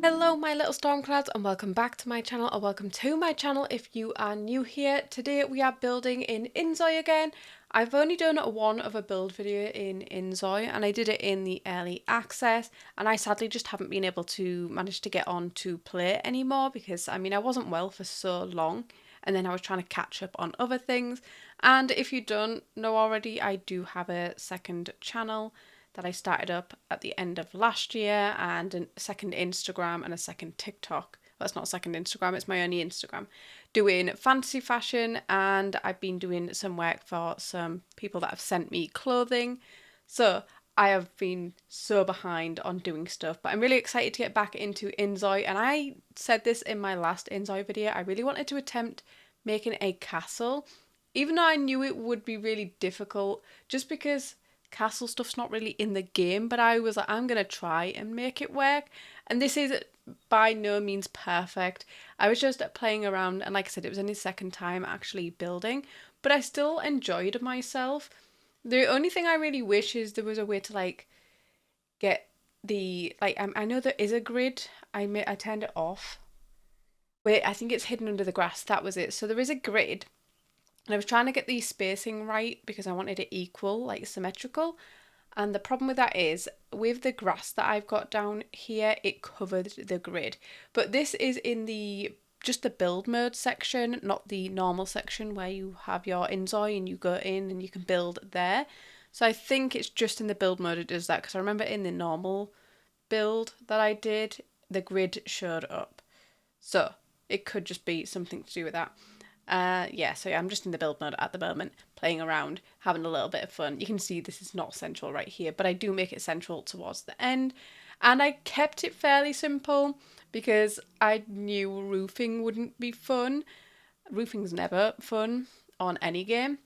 Hello my little stormclouds and welcome back to my channel, or welcome to my channel if you are new here. Today we are building in InZoi again. I've only done one other build video in InZoi and I did it in the early access, and I sadly just haven't been able to manage to get on to play anymore because I wasn't well for so long and then I was trying to catch up on other things. And if you don't know already, I do have a second channel that I started up at the end of last year, and a second Instagram and a second TikTok. Well, it's not a second Instagram, it's my only Instagram, doing fantasy fashion, and I've been doing some work for some people that have sent me clothing. So I have been so behind on doing stuff, but I'm really excited to get back into InZoi. And I said this in my last InZoi video, I really wanted to attempt making a castle, even though I knew it would be really difficult just because castle stuff's not really in the game, but I was like, I'm gonna try and make it work. And this is by no means perfect. I was just playing around, and like I said, it was only the second time actually building, but I still enjoyed myself. The only thing I really wish is there was a way to get the I know there is a grid. I turned it off. Wait, I think it's hidden under the grass. That was it. So there is a grid. And I was trying to get the spacing right because I wanted it equal, like symmetrical. And the problem with that is, with the grass that I've got down here, it covered the grid. But this is in just the build mode section, not the normal section where you have your InZoi and you go in and you can build there. So I think it's just in the build mode it does that, because I remember in the normal build that I did, the grid showed up. So it could just be something to do with that. So I'm just in the build mode at the moment, playing around, having a little bit of fun. You can see this is not central right here, but I do make it central towards the end. And I kept it fairly simple because I knew roofing wouldn't be fun. Roofing's never fun on any game.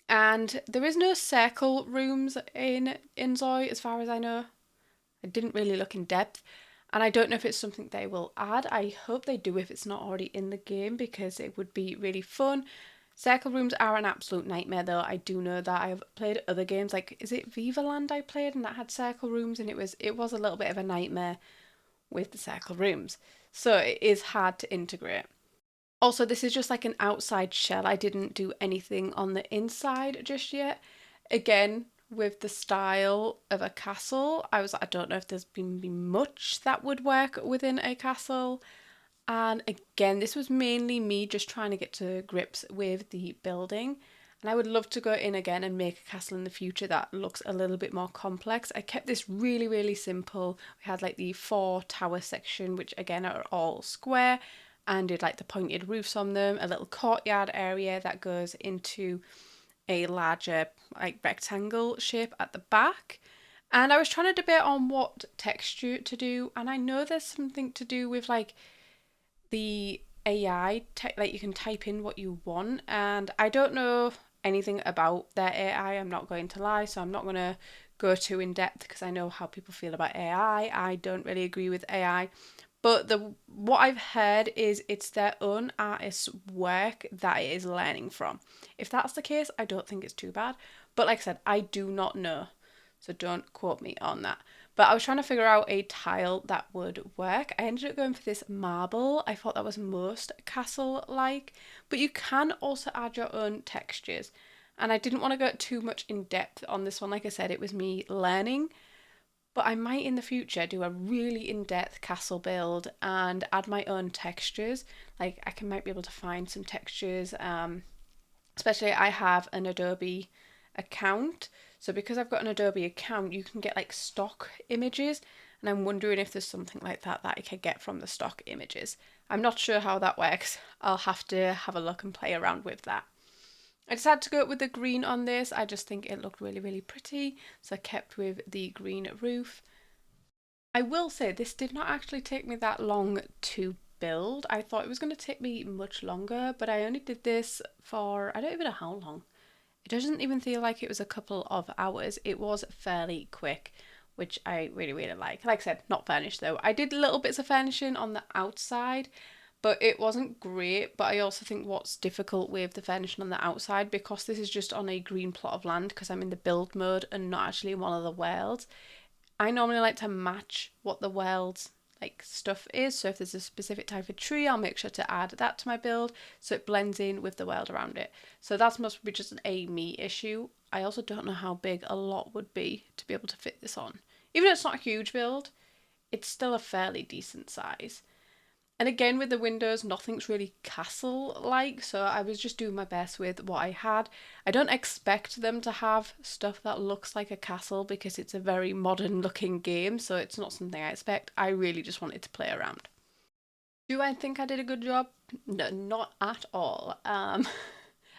And there is no circle rooms in InZoi as far as I know. I didn't really look in depth. And I don't know if it's something they will add. I hope they do if it's not already in the game, because it would be really fun. Circle rooms are an absolute nightmare though. I do know that. I've played other games, like, is it Viva Land I played, and that had circle rooms, and it was a little bit of a nightmare with the circle rooms. So it is hard to integrate. Also, this is just like an outside shell. I didn't do anything on the inside just yet. Again, with the style of a castle, I was like, I don't know if there's been much that would work within a castle. And again, this was mainly me just trying to get to grips with the building. And I would love to go in again and make a castle in the future that looks a little bit more complex. I kept this really, really simple. We had like the 4 tower section, which again are all square, and did like the pointed roofs on them, a little courtyard area that goes into a larger like rectangle shape at the back. And I was trying to debate on what texture to do, and I know there's something to do with like the AI, like you can type in what you want, and I don't know anything about their AI, I'm not going to lie, so I'm not going to go too in depth because I know how people feel about AI. I don't really agree with AI. But what I've heard is it's their own artist's work that it is learning from. If that's the case, I don't think it's too bad. But like I said, I do not know, so don't quote me on that. But I was trying to figure out a tile that would work. I ended up going for this marble. I thought that was most castle-like. But you can also add your own textures. And I didn't want to go too much in depth on this one. Like I said, it was me learning. But I might in the future do a really in-depth castle build and add my own textures. Like might be able to find some textures. Especially I have an Adobe account. So because I've got an Adobe account, you can get like stock images. And I'm wondering if there's something like that I could get from the stock images. I'm not sure how that works. I'll have to have a look and play around with that. I decided to go with the green on this. I just think it looked really, really pretty. So I kept with the green roof. I will say this did not actually take me that long to build. I thought it was going to take me much longer, but I only did this for, I don't even know how long. It doesn't even feel like it was a couple of hours. It was fairly quick, which I really, really like. Like I said, not furnished though. I did little bits of furnishing on the outside, but it wasn't great. But I also think what's difficult with the furnishing on the outside, because this is just on a green plot of land, because I'm in the build mode and not actually in one of the worlds, I normally like to match what the worlds like stuff is. So if there's a specific type of tree, I'll make sure to add that to my build so it blends in with the world around it. So that's must be just a me issue. I also don't know how big a lot would be to be able to fit this on. Even though it's not a huge build, it's still a fairly decent size. And again, with the windows, nothing's really castle-like, so I was just doing my best with what I had. I don't expect them to have stuff that looks like a castle because it's a very modern-looking game, so it's not something I expect. I really just wanted to play around. Do I think I did a good job? No, not at all.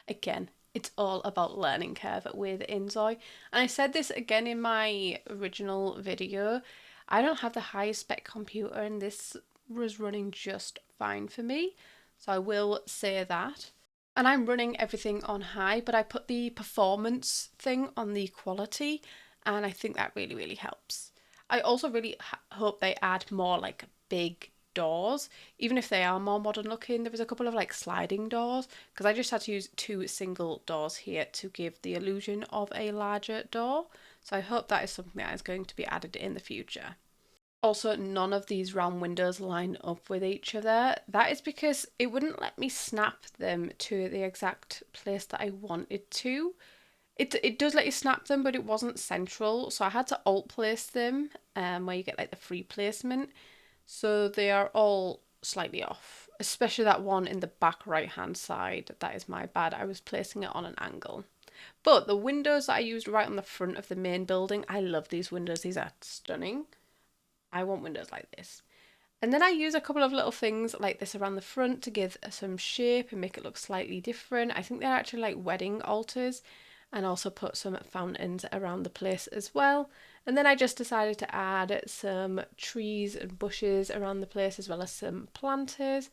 Again, it's all about learning curve with InZoi. And I said this again in my original video. I don't have the highest spec computer, and this was running just fine for me, so I will say that. And I'm running everything on high, but I put the performance thing on the quality, and I think that really helps. I also really hope they add more like big doors, even if they are more modern looking. There was a couple of like sliding doors because I just had to use 2 single doors here to give the illusion of a larger door, so I hope that is something that is going to be added in the future. Also, none of these round windows line up with each other. That is because it wouldn't let me snap them to the exact place that I wanted to. It does let you snap them, but it wasn't central, so I had to alt place them, where you get like the free placement. So they are all slightly off, especially that one in the back right hand side. That is my bad. I was placing it on an angle. But the windows that I used right on the front of the main building, I love these windows. These are stunning. I want windows like this. And then I use a couple of little things like this around the front to give some shape and make it look slightly different. I think they're actually like wedding altars, and also put some fountains around the place as well. And then I just decided to add some trees and bushes around the place, as well as some planters.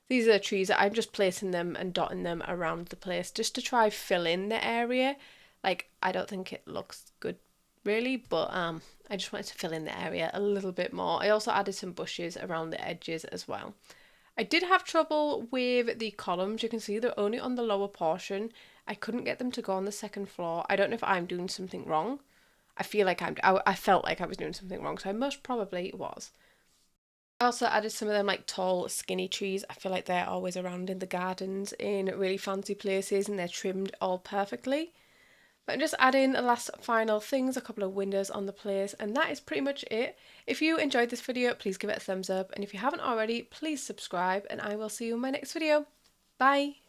These are the trees that I'm just placing them and dotting them around the place just to try fill in the area. Like, I don't think it looks good really, but I just wanted to fill in the area a little bit more. I also added some bushes around the edges as well. I did have trouble with the columns. You can see they're only on the lower portion. I couldn't get them to go on the second floor. I don't know if I'm doing something wrong. I feel like I felt like I was doing something wrong, so I most probably was. I also added some of them like tall, skinny trees. I feel like they're always around in the gardens in really fancy places, and they're trimmed all perfectly. But I'm just adding the last final things, a couple of windows on the place, and that is pretty much it. If you enjoyed this video, please give it a thumbs up, and if you haven't already, please subscribe, and I will see you in my next video. Bye!